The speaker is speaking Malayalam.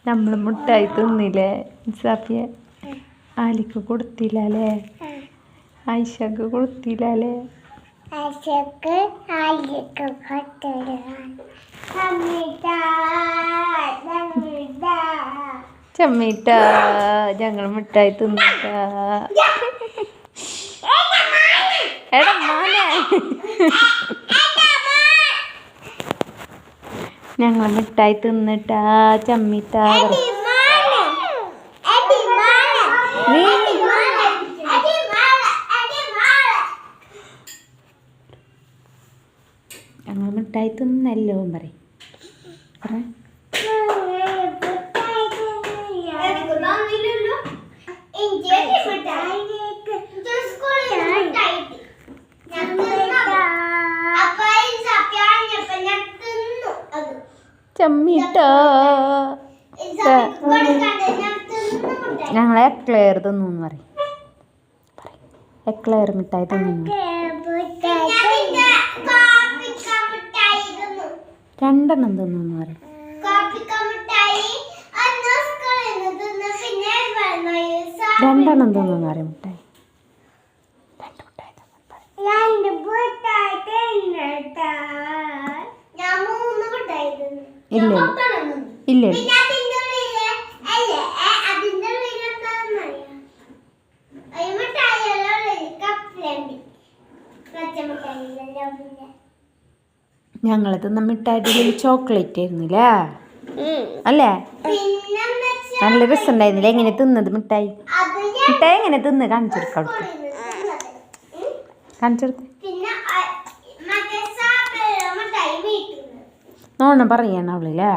നമ്മൾ മുട്ടായി തിന്നില്ലേ സാഫിയ? ആലിക്ക് കൊടുത്തില്ല അല്ലേ? ആയിഷക്ക് കൊടുത്തില്ല അല്ലേ? ചമ്മീട്ട ഞങ്ങൾ മിഠായി തിന്നിട്ട. എടാ മോനെ, ഞങ്ങൾ മിഠായി തിന്നിട്ടാ ചമ്മീട്ട. ഞങ്ങൾ മിഠായി തിന്നല്ലോ പറയും. ചമ്മീട്ട ഞങ്ങൾ എക്ലെയർ തിന്നു പറയും. എക്ലെയർ മിഠായി തിന്നു. രണ്ടെണ്ണം തിന്നു പറയും. രണ്ടെണ്ണം തിന്നു പറയും മിഠായി. ഇല്ല ഇല്ല ഞങ്ങൾ തിന്ന മിഠായി ചോക്ലേറ്റ് ആയിരുന്നില്ലേ അല്ലേ? നല്ല രസമുണ്ടായിരുന്നില്ല? എങ്ങനെ തിന്നത് മിഠായി? മിഠായി എങ്ങനെ തിന്ന് കാണിച്ചെടുക്ക? അവിടുത്തെ കാണിച്ചെടുത്ത് നോണം പറയാണ് അവളില്ലേ?